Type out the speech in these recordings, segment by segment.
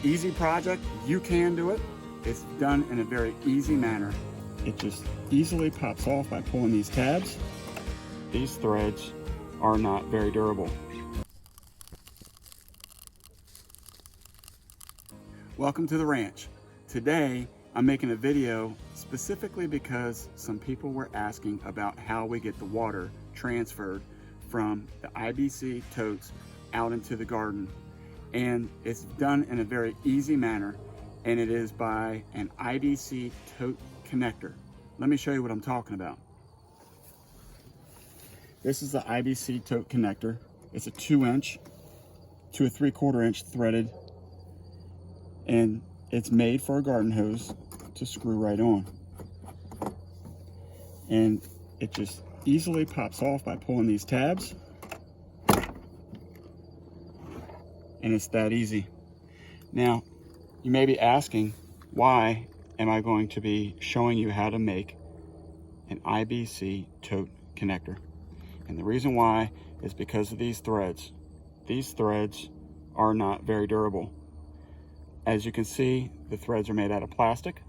easy project. You can do it. It's done in a very easy manner. It just easily pops off by pulling these tabs. These threads are not very durable. Welcome to the ranch. Today I'm making a video specifically because some people were asking about how we get the water transferred from the IBC totes out into the garden. And it's done in a very easy manner, and it is by an IBC tote connector. Let me show you what I'm talking about. This is the IBC tote connector. It's a 2-inch to a 3/4 inch threaded, and it's made for a garden hose to screw right on. And it just easily pops off by pulling these tabs. And it's that easy. Now, you may be asking, why am I going to be showing you how to make an IBC tote connector? And the reason why is because of these threads. These threads are not very durable. As you can see, the threads are made out of plastic.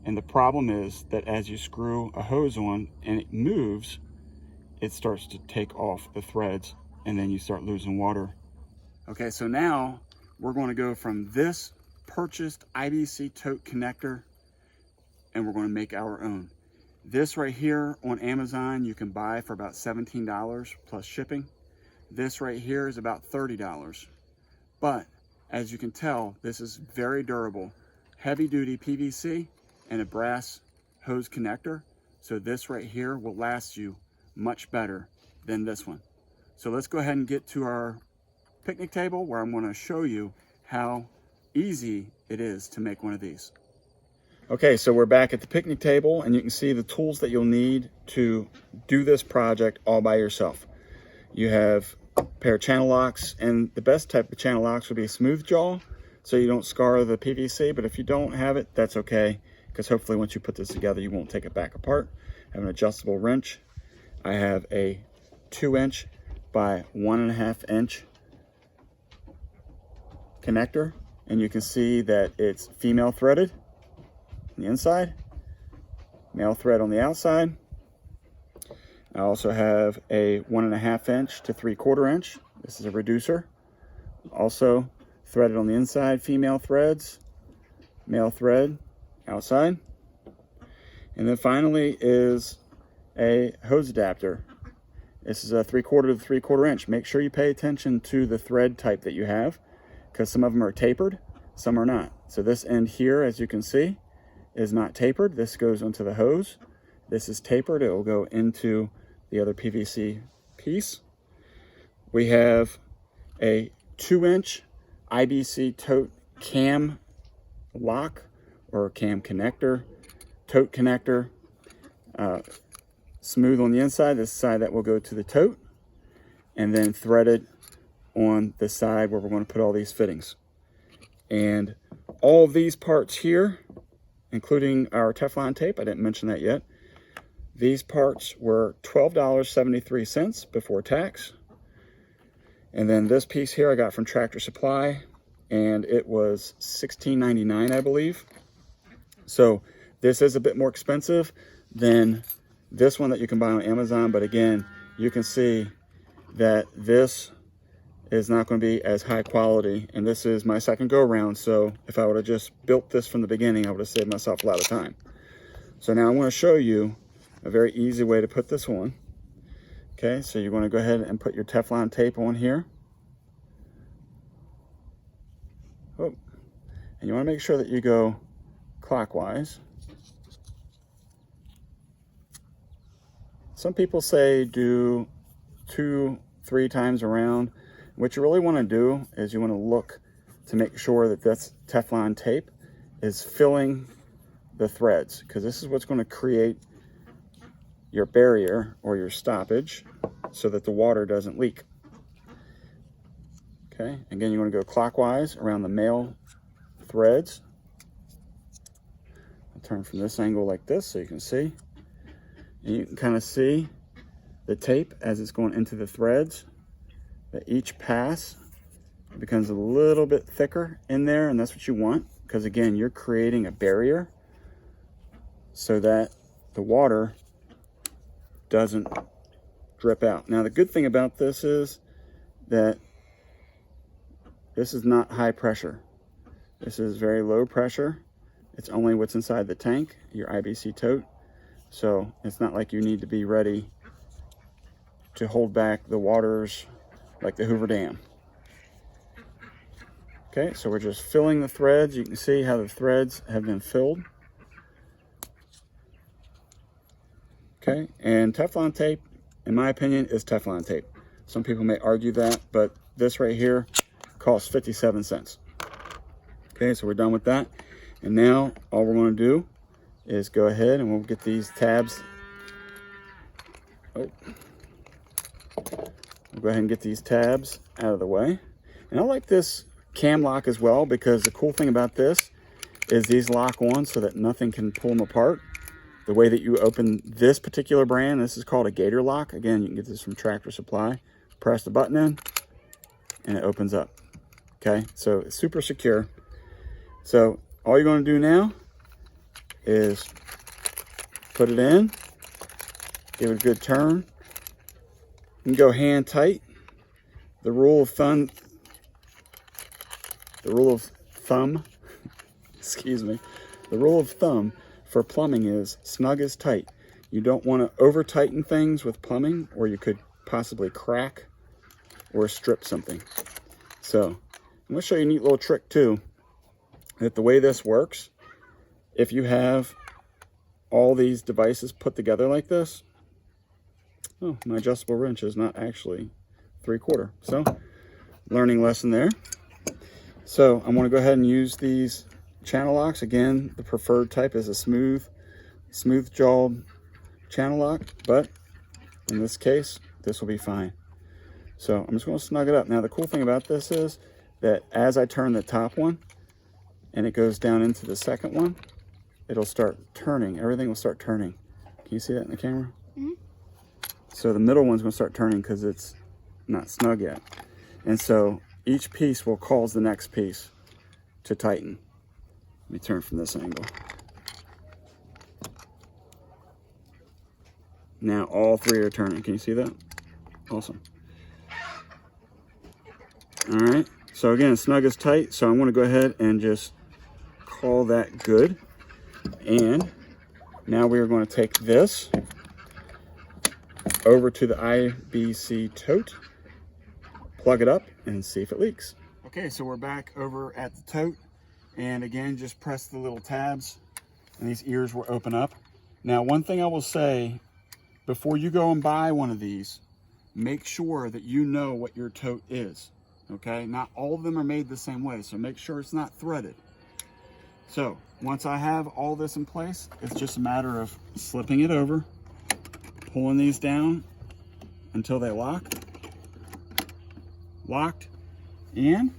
And the problem is that as you screw a hose on and it moves, it starts to take off the threads, and then you start losing water. Okay, so now we're going to go from this purchased IBC tote connector, and we're going to make our own. This right here on Amazon you can buy for about $17 plus shipping. This right here is about $30. But as you can tell, this is very durable. Heavy duty PVC and a brass hose connector. So this right here will last you much better than this one. So let's go ahead and get to our picnic table, where I'm going to show you how easy it is to make one of these. Okay, so we're back at the picnic table, and you can see the tools that you'll need to do this project all by yourself. You have a pair of channel locks, and the best type of channel locks would be a smooth jaw, so you don't scar the PVC. But if you don't have it, that's okay, because hopefully once you put this together, you won't take it back apart. I have an adjustable wrench. I have a 2-inch by 1.5 inch connector, and you can see that it's female threaded on the inside, male thread on the outside. I also have a 1.5 inch to 3/4 inch. This is a reducer, also threaded on the inside, female threads, male thread outside. And then finally is a hose adapter. This is a 3/4 to 3/4 inch. Make sure you pay attention to the thread type that you have, because some of them are tapered, some are not. So this end here, as you can see, is not tapered. This goes onto the hose. This is tapered. It will go into the other PVC piece. We have a 2-inch IBC tote cam lock, or cam connector, tote connector. Smooth on the inside, this side that will go to the tote, and then threaded on the side where we're going to put all these fittings. And all of these parts here, including our Teflon tape, I didn't mention that yet, these parts were $12.73 before tax. And then this piece here I got from Tractor Supply, and it was $16.99, I believe. So this is a bit more expensive than this one that you can buy on Amazon, but again, you can see that this is not going to be as high quality, and this is my second go around. So if I would have just built this from the beginning, I would have saved myself a lot of time. So now I'm going to show you a very easy way to put this on. Okay, so you're going to go ahead and put your Teflon tape on here. Oh, and you want to make sure that you go clockwise. Some people say do 2-3 times around. What you really want to do is you want to look to make sure that this Teflon tape is filling the threads, because this is what's going to create your barrier or your stoppage so that the water doesn't leak. Okay, again, you want to go clockwise around the male threads. I'll turn from this angle like this so you can see. And you can kind of see the tape as it's going into the threads, that each pass it becomes a little bit thicker in there, and that's what you want, because again, you're creating a barrier so that the water doesn't drip out. Now, the good thing about this is that this is not high pressure. This is very low pressure. It's only what's inside the tank, your IBC tote. So it's not like you need to be ready to hold back the waters like the Hoover Dam. Okay, so we're just filling the threads. You can see how the threads have been filled. Okay, and Teflon tape, in my opinion, is Teflon tape. Some people may argue that, but this right here costs 57 cents. Okay, so we're done with that. And now all we're going to do is go ahead and we'll get these tabs. Oh. We'll go ahead and get these tabs out of the way. And I like this cam lock as well, because the cool thing about this is these lock on so that nothing can pull them apart. The way that you open this particular brand, this is called a Gator lock. Again, you can get this from Tractor Supply. Press the button in and it opens up. Okay, so it's super secure. So all you're going to do now is put it in, give it a good turn. You can go hand tight. The rule of thumb, excuse me, the rule of thumb for plumbing is snug is tight. You don't want to over tighten things with plumbing, or you could possibly crack or strip something. So I'm going to show you a neat little trick too, that the way this works, if you have all these devices put together like this, oh, my adjustable wrench is not actually 3/4. So learning lesson there. So I'm going to go ahead and use these channel locks. Again, the preferred type is a smooth jawed channel lock, but in this case, this will be fine. So I'm just going to snug it up. Now, the cool thing about this is that as I turn the top one and it goes down into the second one, it'll start turning. Everything will start turning. Can you see that in the camera? Mm-hmm. So the middle one's going to start turning because it's not snug yet. And so each piece will cause the next piece to tighten. Let me turn from this angle. Now all three are turning. Can you see that? Awesome. All right. So again, snug is tight. So I'm going to go ahead and just call that good. And now we are going to take this over to the IBC tote, plug it up, and see if it leaks. Okay, so we're back over at the tote. And again, just press the little tabs and these ears will open up. Now, one thing I will say, before you go and buy one of these, make sure that you know what your tote is, okay? Not all of them are made the same way, so make sure it's not threaded. So once I have all this in place, it's just a matter of slipping it over, pulling these down until they locked, and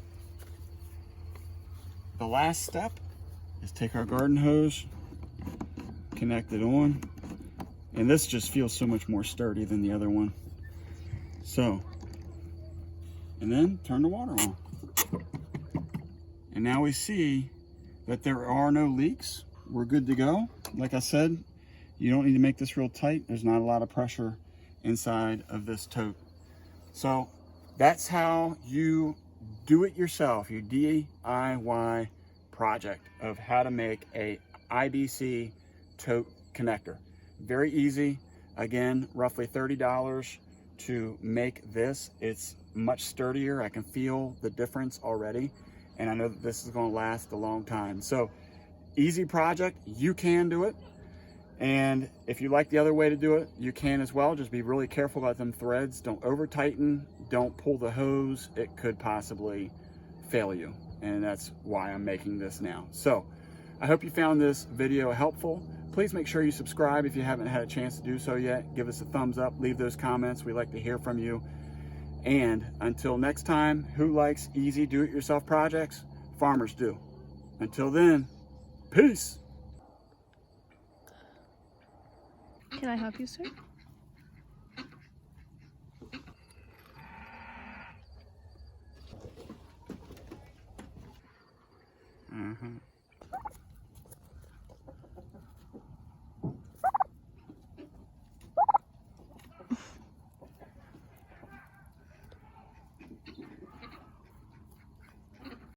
the last step is take our garden hose, connect it on, and this just feels so much more sturdy than the other one. So, and then turn the water on. And now we see that there are no leaks. We're good to go. Like I said, you don't need to make this real tight. There's not a lot of pressure inside of this tote. So that's how you do it yourself, your DIY project of how to make a IBC tote connector. Very easy. Again, roughly $30 to make this. It's much sturdier. I can feel the difference already, and I know that this is going to last a long time. So easy project. You can do it. And if you like the other way to do it, you can as well. Just be really careful about them threads. Don't over tighten. Don't pull the hose. It could possibly fail you. And that's why I'm making this now. So I hope you found this video helpful. Please make sure you subscribe if you haven't had a chance to do so yet. Give us a thumbs up. Leave those comments. We like to hear from you. And until next time, who likes easy do-it-yourself projects? Farmers do. Until then, peace. Can I help you, sir? Uh-huh.